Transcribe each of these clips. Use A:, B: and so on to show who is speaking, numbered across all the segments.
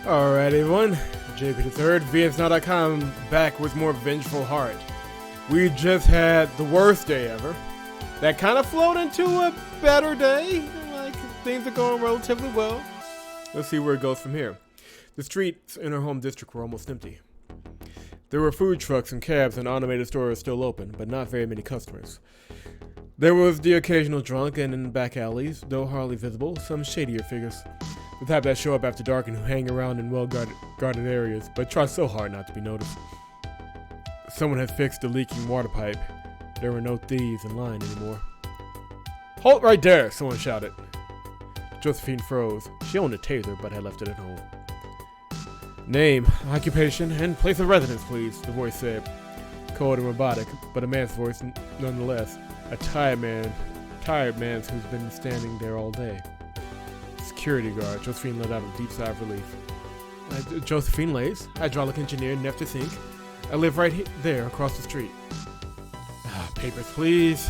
A: Alright everyone, JP3, VSNow.com, back with more Vengeful Heart. We just had the worst day ever. That kind of flowed into a better day. Like, things are going relatively well. Let's see where it goes from here. The streets in her home district were almost empty. There were food trucks and cabs and automated stores still open, but not very many customers. There was the occasional drunk, and in the back alleys, though hardly visible, some shadier figures. The type that show up after dark and who hang around in well-guarded areas, but try so hard not to be noticed. Someone had fixed the leaking water pipe. There were no thieves in line anymore. "Halt right there!" someone shouted. Josephine froze. She owned a taser, but had left it at home. "Name, occupation, and place of residence, please," the voice said. Cold and robotic, but a man's voice nonetheless. A tired man who's been standing there all day. Security guard. Josephine let out a deep sigh of relief. Josephine Lace, hydraulic engineer, Nefter Sink. I live right there across the street. Papers, please,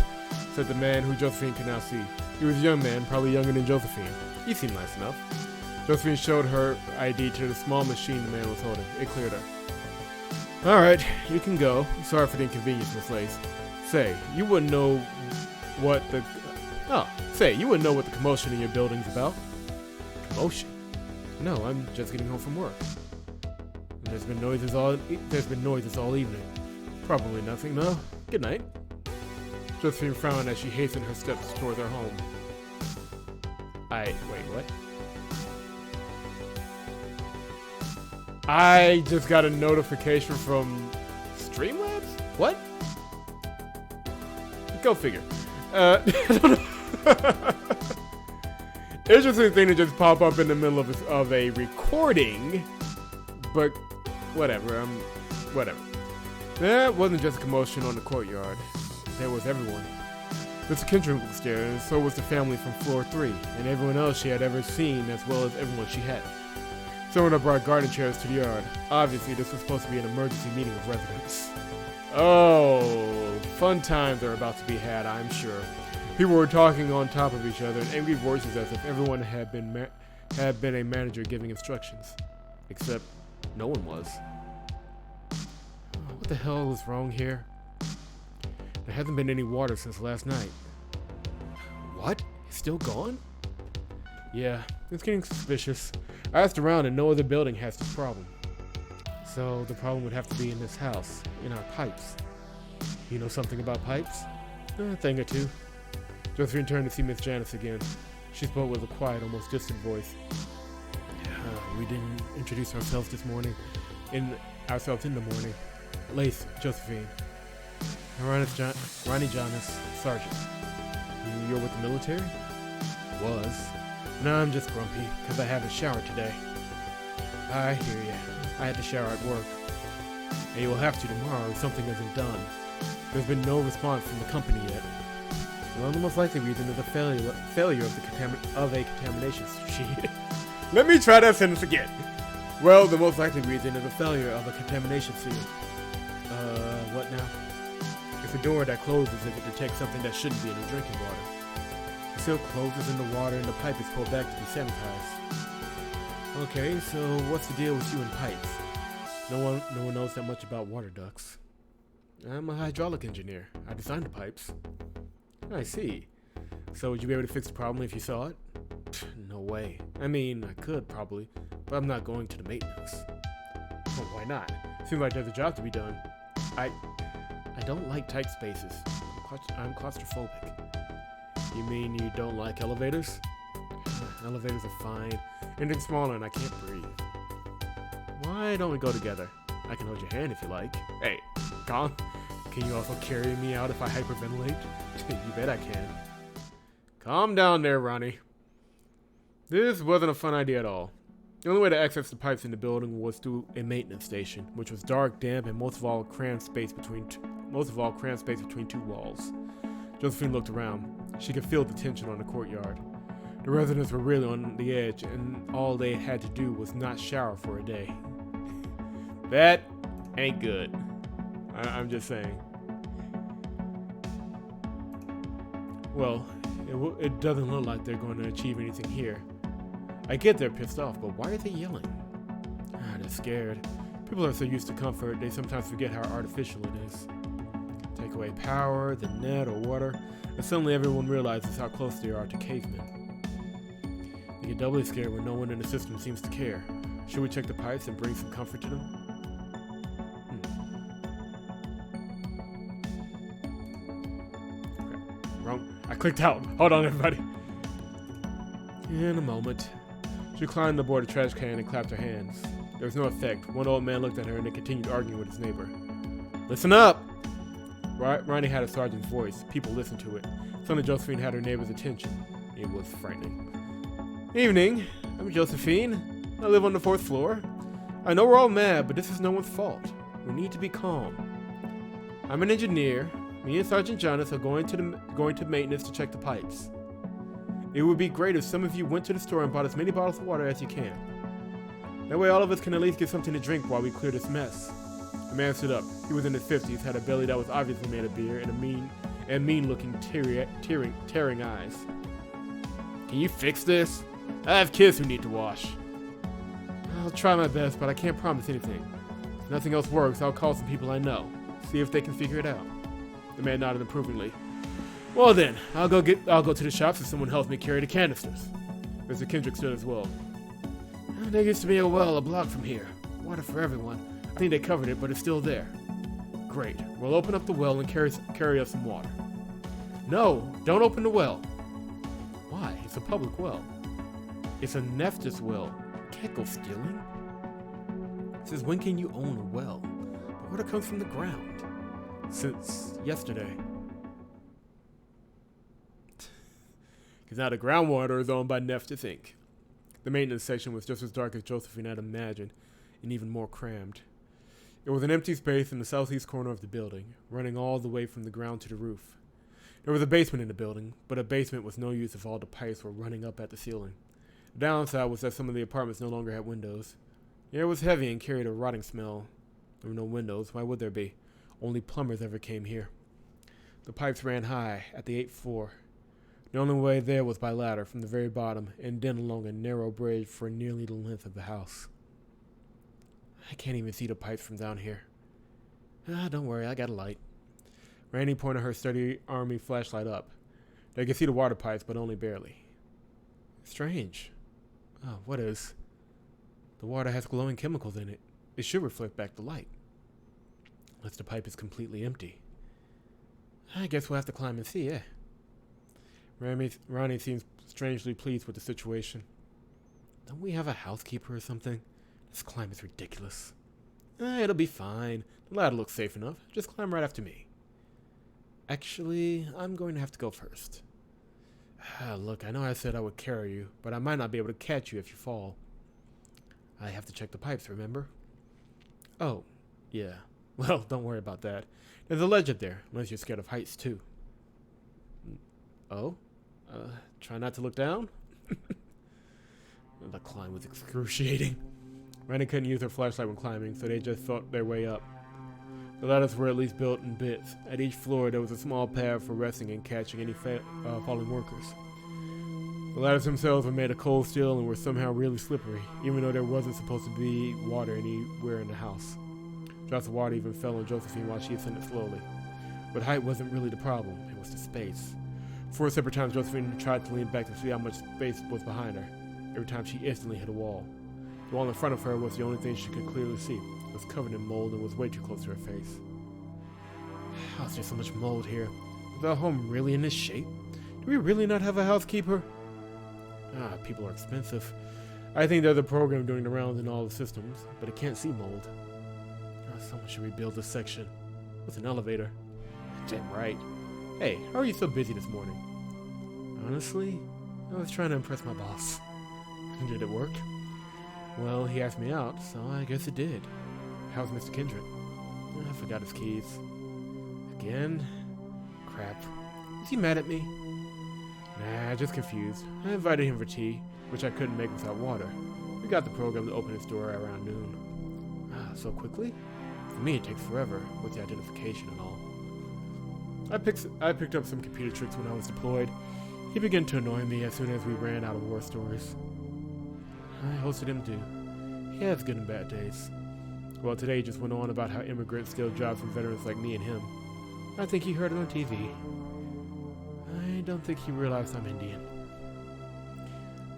A: said the man who Josephine could now see. He was a young man, probably younger than Josephine. He seemed nice enough. Josephine showed her ID to the small machine the man was holding. It cleared her. Alright, you can go. Sorry for the inconvenience, Miss Lace. Say, you wouldn't know what the commotion in your building's about. Commotion? No, I'm just getting home from work. And there's been noises all evening. Probably nothing, though. Good night. Josephine frowned as she hastened her steps toward their home. Wait, what? I just got a notification from Streamlabs? What? Go figure. I don't know. Interesting thing to just pop up in the middle of a recording, but whatever. Whatever. There wasn't just a commotion on the courtyard. There was everyone. Mr. Kendrick was there, and so was the family from floor 3, and everyone else she had ever seen, as well as everyone she had. Someone had brought garden chairs to the yard. Obviously, this was supposed to be an emergency meeting of residents. Oh, fun times are about to be had, I'm sure. People were talking on top of each other in angry voices as if everyone had been a manager giving instructions. Except, no one was. What the hell is wrong here? There hasn't been any water since last night. What? It's still gone? Yeah, it's getting suspicious. I asked around and no other building has this problem. So the problem would have to be in this house, in our pipes. You know something about pipes? A thing or two. Josephine turned to see Miss Janice again. She spoke with a quiet, almost distant voice. We didn't introduce ourselves this morning. In the morning. Lace, Josephine. Ronnie Jonas, Sergeant. You're with the military? Was. No, I'm just grumpy, because I haven't showered today. I hear ya. I had to shower at work. And you will have to tomorrow if something isn't done. There's been no response from the company yet. Well, the most likely reason is the failure of a contamination sheet. Let me try that sentence again. Well, the most likely reason is the failure of a contamination seal. What now? It's a door that closes if it detects something that shouldn't be in the drinking water. The seal closes in the water and the pipe is pulled back to be sanitized. Okay, so what's the deal with you and pipes? No one knows that much about water ducts. I'm a hydraulic engineer. I designed the pipes. I see. So would you be able to fix the problem if you saw it? No way. I mean, I could probably, but I'm not going to the maintenance. Well, why not? Seems like there's a job to be done. I don't like tight spaces. I'm claustrophobic. You mean you don't like elevators? Elevators are fine. Anything smaller and I can't breathe. Why don't we go together? I can hold your hand if you like. Hey, calm. Can you also carry me out if I hyperventilate? You bet I can. Calm down there, Ronnie. This wasn't a fun idea at all. The only way to access the pipes in the building was through a maintenance station, which was dark, damp, and most of all cramped space between two walls. Josephine looked around. She could feel the tension on the courtyard. The residents were really on the edge, and all they had to do was not shower for a day. That ain't good. I'm just saying. Well, it doesn't look like they're going to achieve anything here. I get they're pissed off, but why are they yelling? They're scared. People are so used to comfort, they sometimes forget how artificial it is. Take away power, the net, or water, and suddenly everyone realizes how close they are to cavemen. They get doubly scared when no one in the system seems to care. Should we check the pipes and bring some comfort to them? Okay. Wrong. I clicked out. Hold on, everybody. In a moment. She climbed aboard a trash can and clapped her hands. There was no effect. One old man looked at her and then continued arguing with his neighbor. Listen up! Ronnie had a sergeant's voice. People listened to it. Suddenly Josephine had her neighbor's attention. It was frightening. Evening. I'm Josephine. I live on the 4th floor. I know we're all mad, but this is no one's fault. We need to be calm. I'm an engineer. Me and Sergeant Jonas are going to maintenance to check the pipes. It would be great if some of you went to the store and bought as many bottles of water as you can. That way all of us can at least get something to drink while we clear this mess. The man stood up. He was in his 50s, had a belly that was obviously made of beer, and mean-looking, tearing eyes. Can you fix this? I have kids who need to wash. I'll try my best, but I can't promise anything. If nothing else works, I'll call some people I know. See if they can figure it out. The man nodded approvingly. Well then, I'll go to the shops if someone helps me carry the canisters. Mr. Kendrick stood as well. There used to be a well a block from here. Water for everyone. I think they covered it, but it's still there. Great. We'll open up the well and carry us some water. No, don't open the well. Why? It's a public well. It's a necessities well. Can't go stealing. It says, when can you own a well? The water comes from the ground. Since yesterday. Because now the groundwater is owned by Necessities Inc. The maintenance section was just as dark as Josephine had imagined, and even more crammed. It was an empty space in the southeast corner of the building, running all the way from the ground to the roof. There was a basement in the building, but a basement was no use if all the pipes were running up at the ceiling. The downside was that some of the apartments no longer had windows. The air was heavy and carried a rotting smell. There were no windows. Why would there be? Only plumbers ever came here. The pipes ran high, at the 8th floor. The only way there was by ladder from the very bottom, and then along a narrow bridge for nearly the length of the house. I can't even see the pipes from down here. Don't worry, I got a light. Randy pointed her sturdy army flashlight up. They could see the water pipes, but only barely. Strange. Oh, what is? The water has glowing chemicals in it. It should reflect back the light. Unless the pipe is completely empty. I guess we'll have to climb and see, eh? Ronnie seems strangely pleased with the situation. Don't we have a housekeeper or something? This climb is ridiculous. It'll be fine. The ladder looks safe enough. Just climb right after me. Actually, I'm going to have to go first. Look, I know I said I would carry you, but I might not be able to catch you if you fall. I have to check the pipes, remember? Oh, yeah. Well, don't worry about that. There's a ledge up there, unless you're scared of heights, too. Oh? Try not to look down? The climb was excruciating. Randy couldn't use her flashlight when climbing, so they just fought their way up. The ladders were at least built in bits. At each floor, there was a small pad for resting and catching any falling workers. The ladders themselves were made of cold steel and were somehow really slippery, even though there wasn't supposed to be water anywhere in the house. Drops of water even fell on Josephine while she ascended slowly. But height wasn't really the problem, it was the space. 4 separate times Josephine tried to lean back to see how much space was behind her. Every time she instantly hit a wall. The wall in front of her was the only thing she could clearly see. It was covered in mold and was way too close to her face. How is there so much mold here? Is our home really in this shape? Do we really not have a housekeeper? People are expensive. I think there's a program doing the rounds in all the systems, but it can't see mold. Someone should rebuild this section. With an elevator. Damn right. Hey, how are you so busy this morning? Honestly, I was trying to impress my boss. Did it work? Well, he asked me out, so I guess it did. How's Mr. Kendrick? I forgot his keys. Again? Crap. Is he mad at me? Nah, just confused. I invited him for tea, which I couldn't make without water. We got the program to open its door around noon. So quickly? For me, it takes forever, with the identification and all. I picked up some computer tricks when I was deployed. He began to annoy me as soon as we ran out of war stories. I hosted him too. He has good and bad days. Well, today he just went on about how immigrants steal jobs from veterans like me and him. I think he heard it on TV. I don't think he realized I'm Indian.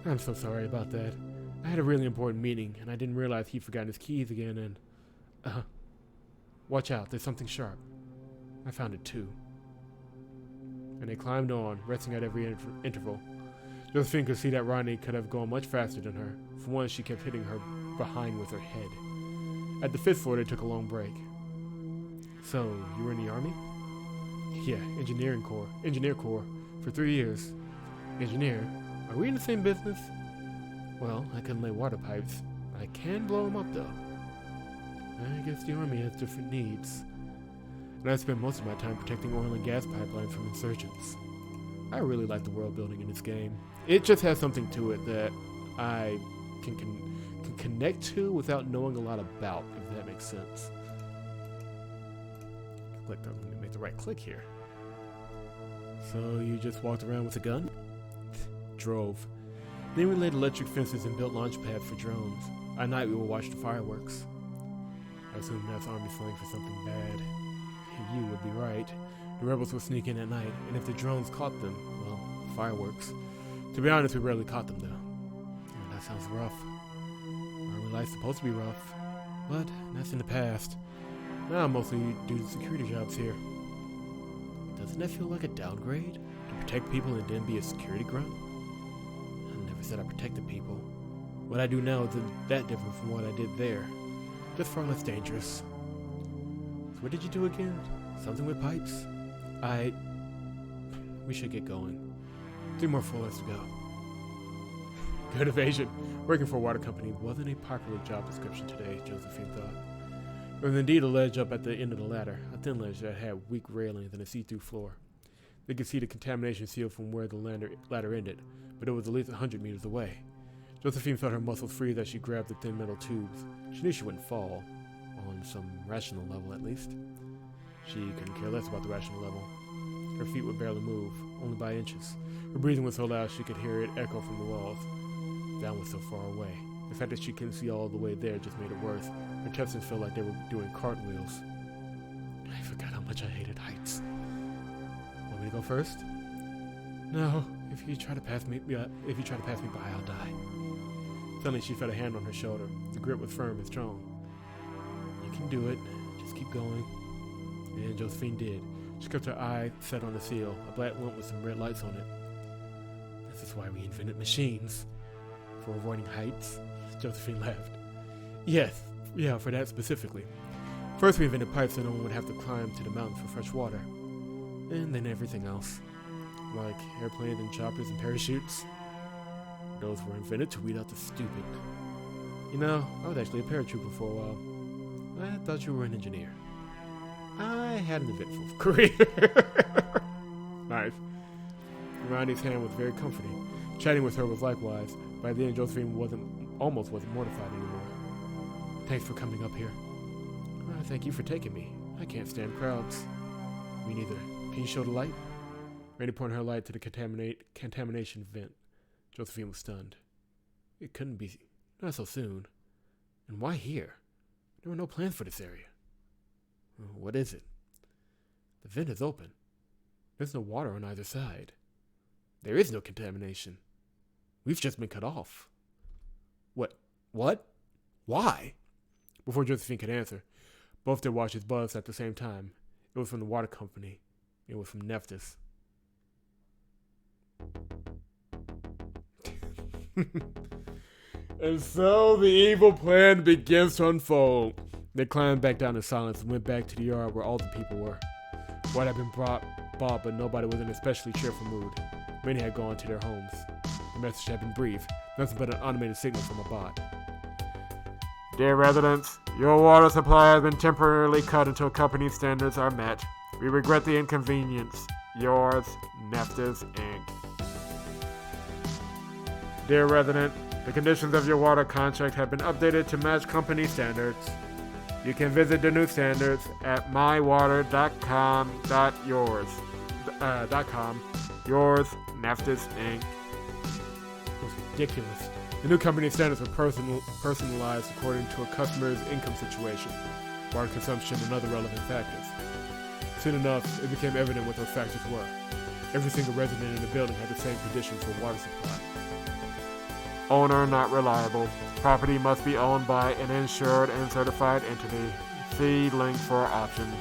A: I'm so sorry about that. I had a really important meeting, and I didn't realize he'd forgotten his keys again, and... watch out, there's something sharp. I found it too. And they climbed on, resting at every interval. Josephine could see that Ronnie could have gone much faster than her. For once, she kept hitting her behind with her head. At the 5th floor, they took a long break. So, you were in the army? Yeah, engineer corps, for 3 years. Engineer? Are we in the same business? Well, I couldn't lay water pipes. I can blow them up, though. I guess the army has different needs. And I spend most of my time protecting oil and gas pipelines from insurgents. I really like the world building in this game. It just has something to it that I can connect to without knowing a lot about, if that makes sense. Let me make the right click here. So you just walked around with a gun? Drove. Then we laid electric fences and built launch pads for drones. At night we would watch the fireworks. I assume that's army slang for something bad. You would be right. The rebels would sneak in at night, and if the drones caught them, well, fireworks. To be honest, we rarely caught them, though. Yeah, that sounds rough. Army life's supposed to be rough, but that's in the past. Now I mostly do security jobs here. Doesn't that feel like a downgrade? To protect people and then be a security grunt? I never said I protected people. What I do now isn't that different from what I did there. Just far less dangerous. So what did you do again? Something with pipes? We should get going. 3 more floors to go. Good evasion. Working for a water company wasn't a popular job description today, Josephine thought. There was indeed a ledge up at the end of the ladder, a thin ledge that had weak railings and a see-through floor. They could see the contamination seal from where the ladder ended, but it was at least 100 meters away. Josephine felt her muscles freeze as she grabbed the thin metal tubes. She knew she wouldn't fall, on some rational level at least. She couldn't care less about the rational level. Her feet would barely move, only by inches. Her breathing was so loud she could hear it echo from the walls. Down was so far away. The fact that she couldn't see all the way there just made it worse. Her intestines felt like they were doing cartwheels. I forgot how much I hated heights. Want me to go first? No. If you try to pass me by, I'll die. Suddenly she felt a hand on her shoulder. The grip was firm and strong. You can do it. Just keep going. And Josephine did. She kept her eye set on the seal, a black lump with some red lights on it. This is why we invented machines. For avoiding heights? Josephine laughed. Yes, yeah, for that specifically. First we invented pipes so no one would have to climb to the mountains for fresh water. And then everything else. Like airplanes and choppers and parachutes. Those were invented to weed out the stupid. You know, I was actually a paratrooper for a while. I thought you were an engineer. I had an eventful career. Nice. Ronnie's hand was very comforting. Chatting with her was likewise. By then, Josephine almost wasn't mortified anymore. Thanks for coming up here. Thank you for taking me. I can't stand crowds. Me neither. Can you show the light? Randy pointed her light to the contamination vent. Josephine was stunned. It couldn't be. Not so soon. And why here? There were no plans for this area. What is it? The vent is open. There's no water on either side. There is no contamination. We've just been cut off. What? Why? Before Josephine could answer, both their watches buzzed at the same time. It was from the water company. It was from Nephthys. And so the evil plan begins to unfold. They climbed back down in silence and went back to the yard where all the people were. Water had been bought, but nobody was in an especially cheerful mood. Many had gone to their homes. The message had been brief, nothing but an automated signal from a bot. Dear residents, your water supply has been temporarily cut until company standards are met. We regret the inconvenience. Yours, Nephthys, Inc. Dear resident, the conditions of your water contract have been updated to match company standards. You can visit the new standards at mywater.com. Yours, Nephthys, Inc. It was ridiculous. The new company standards were personalized according to a customer's income situation, water consumption, and other relevant factors. Soon enough, it became evident what those factors were. Every single resident in the building had the same conditions for water supply. Owner not reliable. Property must be owned by an insured and certified entity. See link for options.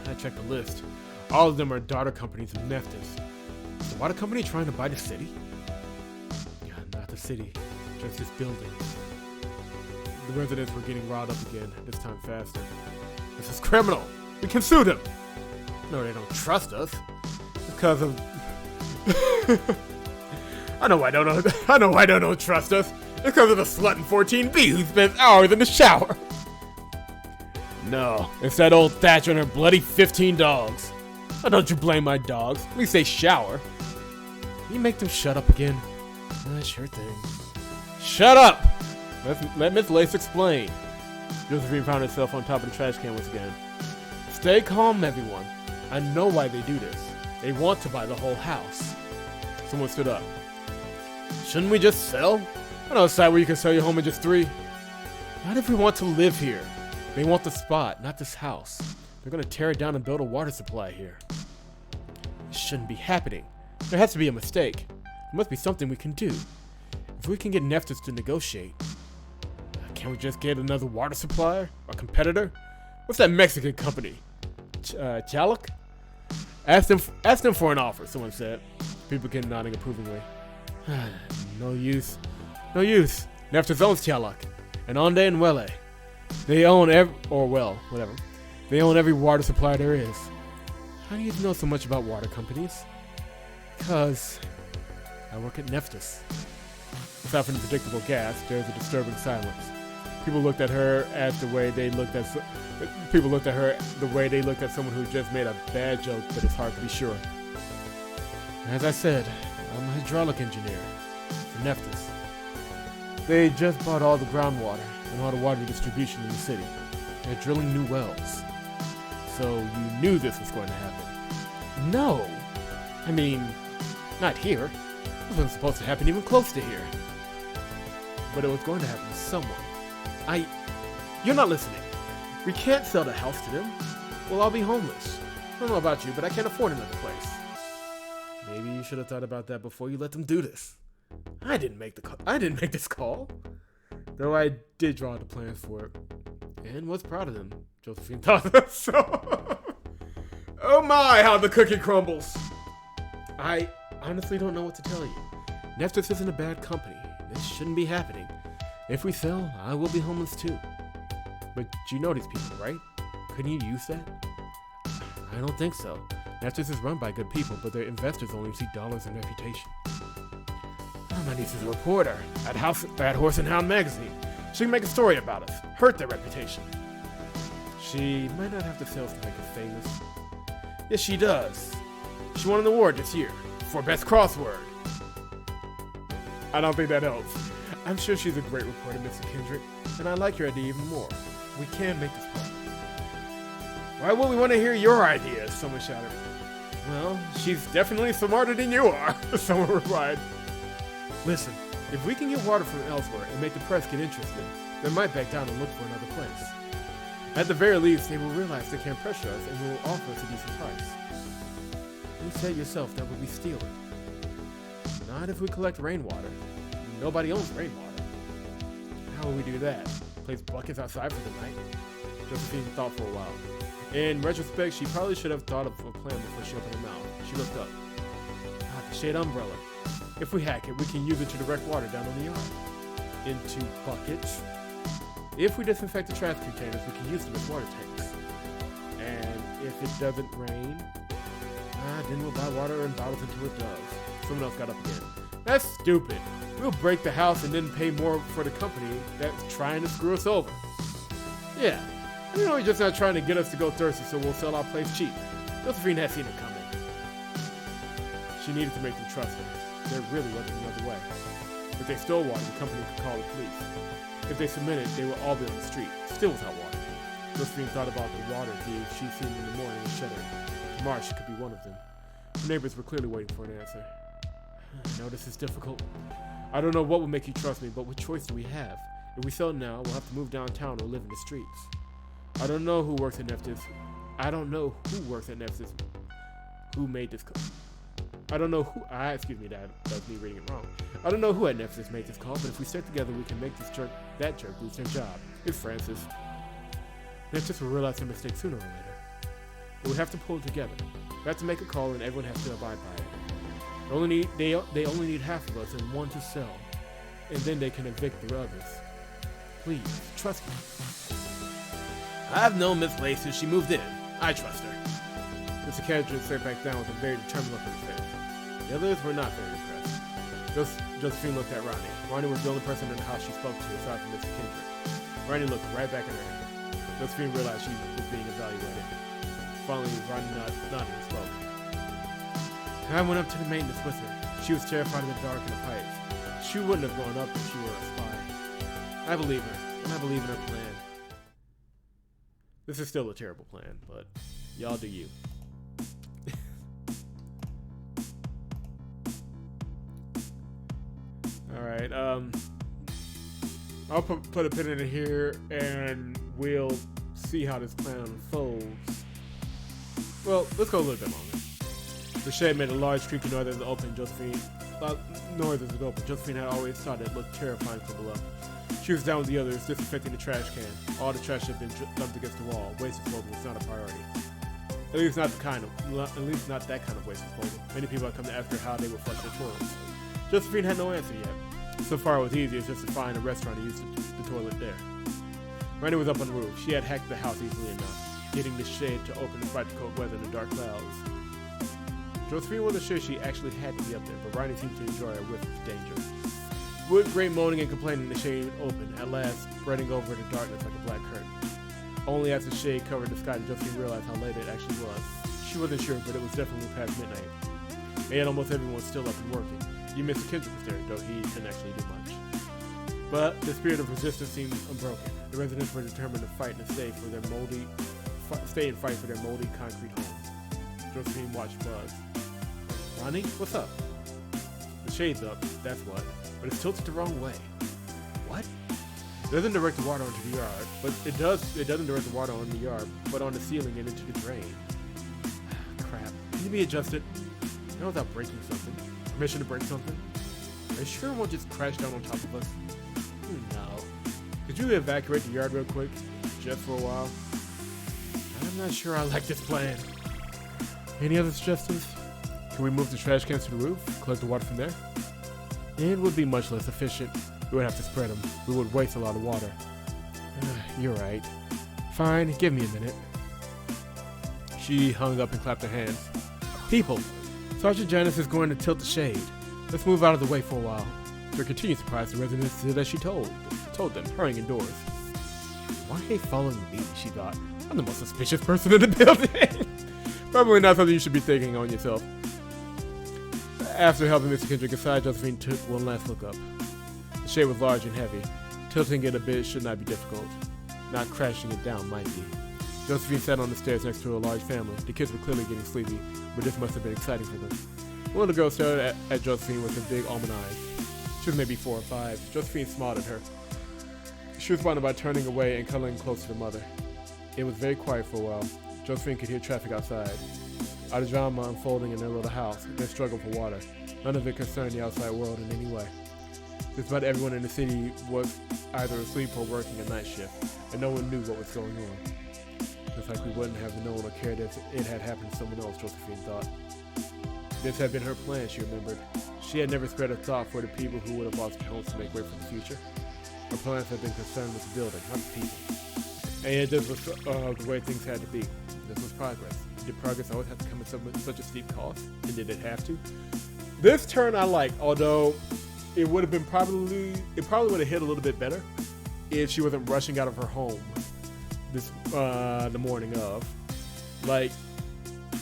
A: I checked the list. All of them are daughter companies of Neftis. Is the water company trying to buy the city? Yeah, not the city, just this building. The residents were getting riled up again, this time faster. This is criminal! We can sue them! No, they don't trust us. Because of... I know why they don't trust us. It's because of the slut in 14B who spends hours in the shower. No, it's that old Thatcher and her bloody 15 dogs. Oh, don't you blame my dogs. At least they shower. Can you make them shut up again? Sure thing. Shut up! Let Miss Lace explain. Josephine found herself on top of the trash can once again. Stay calm, everyone. I know why they do this. They want to buy the whole house. Someone stood up. Shouldn't we just sell? I know a site where you can sell your home in just 3. Not if we want to live here. They want the spot, not this house. They're gonna tear it down and build a water supply here. This shouldn't be happening. There has to be a mistake. There must be something we can do. If we can get Neftis to negotiate, can't we just get another water supplier? A competitor? What's that Mexican company? Chalik? Ask them for an offer, someone said. People began nodding approvingly. No use. No use. Neftis owns Chalik, and Onde and Welle. They own whatever. They own every water supply there is. How do you know so much about water companies? Because I work at Neftis. Aside from the predictable gasp, there was a disturbing silence. People looked at her the way they looked at someone who just made a bad joke, but it's hard to be sure. As I said, I'm a hydraulic engineer for Neftis. They just bought all the groundwater and all the water distribution in the city. They're drilling new wells. So you knew this was going to happen? No! I mean, not here. It wasn't supposed to happen even close to here. But it was going to happen to someone. You're not listening. We can't sell the house to them. Well, I'll be homeless. I don't know about you, but I can't afford another place. Maybe you should have thought about that before you let them do this. I didn't make this call. Though I did draw the plans for it. And was proud of them. Josephine thought so. Oh my, how the cookie crumbles. I honestly don't know what to tell you. Neftis isn't a bad company. This shouldn't be happening. If we sell, I will be homeless too. But you know these people, right? Couldn't you use that? I don't think so. Neftis is run by good people, but their investors only see dollars and reputation. My niece is a reporter at Horse and Hound magazine. She can make a story about us, hurt their reputation. She might not have the sales to make us famous. Yes, she does. She won an award this year for Best Crossword. I don't think that helps. I'm sure she's a great reporter, Mr. Kendrick, and I like your idea even more. We can make this public. Why would we want to hear your ideas? Someone shouted. Well, she's definitely smarter than you are, someone replied. Listen, if we can get water from elsewhere and make the press get interested, they might back down and look for another place. At the very least, they will realize they can't pressure us and will offer us a decent price. You said yourself that would be stealing. Not if we collect rainwater. Nobody owns rainwater. How will we do that? Place buckets outside for the night? Josephine thought for a while. In retrospect, she probably should have thought of a plan before she opened her mouth. She looked up. The shade umbrella. If we hack it, we can use it to direct water down on the yard. Into buckets. If we disinfect the trash containers, we can use them as water tanks. And if it doesn't rain, then we'll buy water in bottles until it does. Someone else got up again. That's stupid. We'll break the house and then pay more for the company that's trying to screw us over. Yeah, you know he's just not trying to get us to go thirsty, so we'll sell our place cheap. Josephine had seen it coming. She needed to make them trust her. There really wasn't another way. If they stole water, the company could call the police. If they submitted, they would all be on the street, still without water. Josephine thought about the water thieves she'd seen in the morning and shuddered. Tomorrow she could be one of them. The neighbors were clearly waiting for an answer. I know this is difficult. I don't know what will make you trust me, but what choice do we have? If we sell now, we'll have to move downtown or live in the streets. I don't know who works at Neftis. I don't know who works at Neftis. Who made this call? I don't know who. Excuse me, Dad. That was me reading it wrong. I don't know who at Neftis made this call, but if we stick together, we can make this jerk, that jerk, lose their job. It's Francis. Neftis will realize their mistake sooner or later. But we have to pull together. We have to make a call, and everyone has to abide by it. They only need half of us and one to sell, and then they can evict the others. Please, trust me.
B: I've known Miss Lace since she moved in. I trust her.
A: Mr. Cadger sat back down with a very determined look on his face. The others were not very impressed. Josephine looked at Ronnie. Ronnie was the only person in the house she spoke to aside from Mr. Kendrick. Ronnie looked right back at her. Josephine realized she was being evaluated. Finally, Ronnie nodded and spoke. I went up to the maintenance with her. She was terrified of the dark and the pipes. She wouldn't have gone up if she were a spy. I believe her, and I believe in her plan. This is still a terrible plan, but y'all do you. Alright, I'll put a pin in it here, and we'll see how this plan unfolds. Well, let's go a little bit longer. The shade made a large creaky noise as it opened. Josephine had always thought it looked terrifying from below. She was down with the others, disinfecting the trash can. All the trash had been dumped against the wall. Waste disposal was not a priority. At least not that kind of waste disposal. Many people had come to ask her how they would flush their toilets. Josephine had no answer yet. So far, it was easy as just to find a restaurant to use the toilet there. Randy was up on the roof. She had hacked the house easily enough, getting the shade to open despite the cold weather and the dark clouds. Josephine wasn't sure she actually had to be up there, but Ronnie seemed to enjoy a whiff of danger. With great moaning and complaining, the shade opened, at last spreading over the darkness like a black curtain. Only as the shade covered the sky did Josephine realize how late it actually was. She wasn't sure, but it was definitely past midnight. And yet almost everyone was still up and working. Even Mr. Kendrick was there, though he couldn't actually do much. But the spirit of resistance seemed unbroken. The residents were determined to fight and stay and fight for their moldy concrete homes. Josephine watched Buzz. Ronnie, what's up? The shade's up, that's what. But it's tilted the wrong way. What? It doesn't direct the water onto the yard, but it doesn't direct the water on the yard, but on the ceiling and into the drain. Crap. Can you be adjusted? Not without breaking something. Permission to break something? Are you sure it won't just crash down on top of us? No. Could you evacuate the yard real quick? Just for a while? I'm not sure I like this plan. Any other suggestions? Can we move the trash cans to the roof? Collect the water from there? It would be much less efficient. We would have to spread them. We would waste a lot of water. You're right. Fine, give me a minute. She hung up and clapped her hands. People, Sergeant Janice is going to tilt the shade. Let's move out of the way for a while. To her continued surprise, the residents did as she told them, hurrying indoors. Why are they following me? She thought. I'm the most suspicious person in the building. Probably not something you should be thinking on yourself. After helping Mr. Kendrick aside, Josephine took one last look up. The shade was large and heavy. Tilting it a bit should not be difficult. Not crashing it down might be. Josephine sat on the stairs next to a large family. The kids were clearly getting sleepy, but this must have been exciting for them. One of the girls stared at Josephine with her big almond eyes. She was maybe 4 or 5. Josephine smiled at her. She responded by turning away and cuddling close to her mother. It was very quiet for a while. Josephine could hear traffic outside. Out of drama unfolding in their little house, their struggle for water. None of it concerned the outside world in any way. Just about everyone in the city was either asleep or working a night shift, and no one knew what was going on. Just like we wouldn't have known or cared if it had happened to someone else, Josephine thought. This had been her plan, she remembered. She had never spared a thought for the people who would have lost their homes to make way for the future. Her plans had been concerned with the building, not the people. And yet this was the way things had to be. This was progress. Did progress always have to come at such a steep cost? And did it have to? This turn I liked, although it would have been probably would have hit a little bit better if she wasn't rushing out of her home the morning of. Like,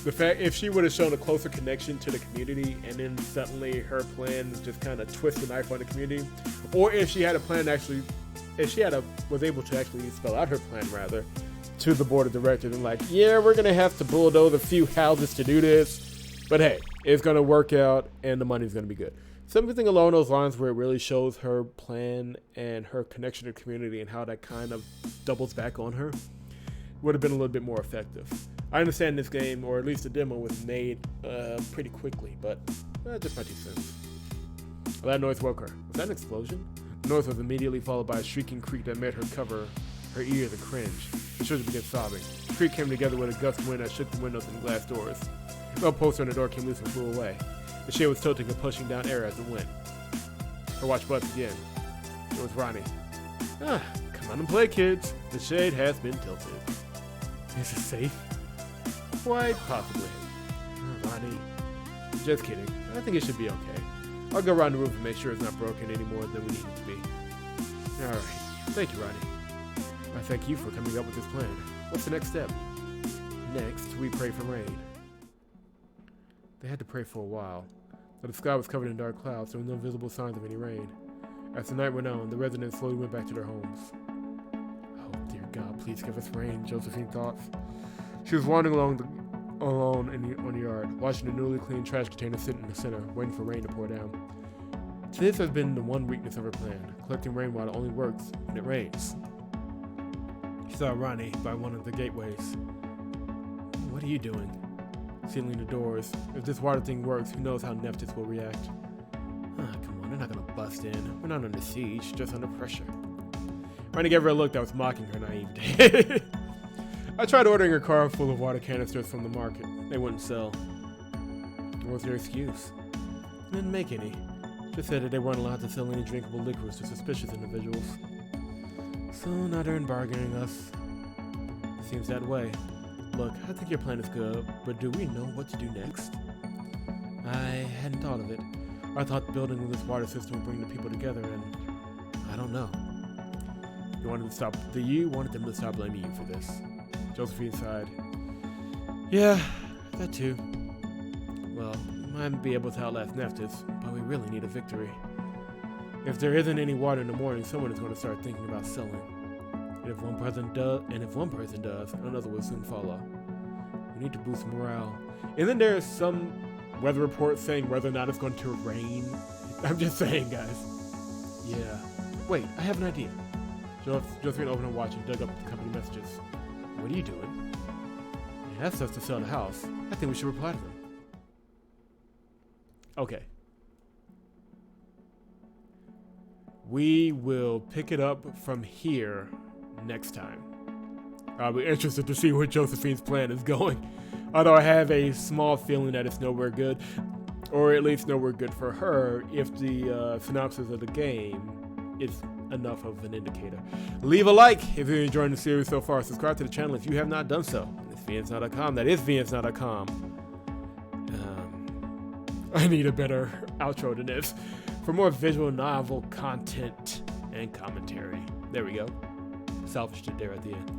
A: the fact if she would have shown a closer connection to the community and then suddenly her plan just kind of twist the knife on the community, or if she had a plan was able to actually spell out her plan rather to the board of directors and like, yeah, we're gonna have to bulldoze a few houses to do this. But hey, it's going to work out and the money's going to be good. Something along those lines where it really shows her plan and her connection to the community and how that kind of doubles back on her would have been a little bit more effective. I understand this game, or at least the demo, was made pretty quickly, but just my 2 cents. Well, that noise woke her. Was that an explosion? The noise was immediately followed by a shrieking creak that made her cover her ears and cringe. The children began sobbing. The creak came together with a gust of wind that shook the windows and glass doors. A metal poster on the door came loose and flew away. The shade was tilting and pushing down air as it went. Her watch buzzed again. It was Ronnie. Come on and play, kids. The shade has been tilted. Is it safe? Quite possibly. Ronnie. Just kidding. I think it should be okay. I'll go around the roof and make sure it's not broken any more than we need it to be. Alright. Thank you, Ronnie. I thank you for coming up with this plan. What's the next step? Next, we pray for rain. They had to pray for a while. But the sky was covered in dark clouds, there were no visible signs of any rain. As the night went on, the residents slowly went back to their homes. Oh, dear God, please give us rain, Josephine thought. She was wandering alone on the yard, watching the newly cleaned trash container sit in the center, waiting for rain to pour down. This has been the one weakness of her plan. Collecting rainwater only works when it rains. She saw Ronnie by one of the gateways. What are you doing? Sealing the doors. If this water thing works, who knows how Nephthys will react. Come on, they're not gonna bust in. We're not under siege, just under pressure. Ronnie gave her a look that was mocking her naivete. I tried ordering her car full of water canisters from the market. They wouldn't sell. What was their excuse? Didn't make any. Just said that they weren't allowed to sell any drinkable liquors to suspicious individuals. So now they're bargaining us. Seems that way. Look, I think your plan is good, but do we know what to do next? I hadn't thought of it. I thought building this water system would bring the people together, and I don't know. You wanted them to stop blaming you for this. Josephine sighed. Yeah, that too. Well, we might be able to outlast Nephthys, but we really need a victory. If there isn't any water in the morning, someone is going to start thinking about selling. And if one person does, another will soon follow. We need to boost morale. And then there's some weather report saying whether or not it's going to rain. I'm just saying, guys. Yeah. Wait, I have an idea. Josephine opened her watch and dug up the company messages. What are you doing? They asked us to sell the house. I think we should reply to them. Okay. We will pick it up from here next time. I'll be interested to see where Josephine's plan is going. Although I have a small feeling that it's nowhere good. Or at least nowhere good for her if the synopsis of the game is enough of an indicator. Leave a like if you're enjoying the series so far. Subscribe to the channel if you have not done so. It's VNSnow.com. That is VNSnow.com. I need a better outro than this. For more visual novel content and commentary. There we go. Salvaged it there at the end.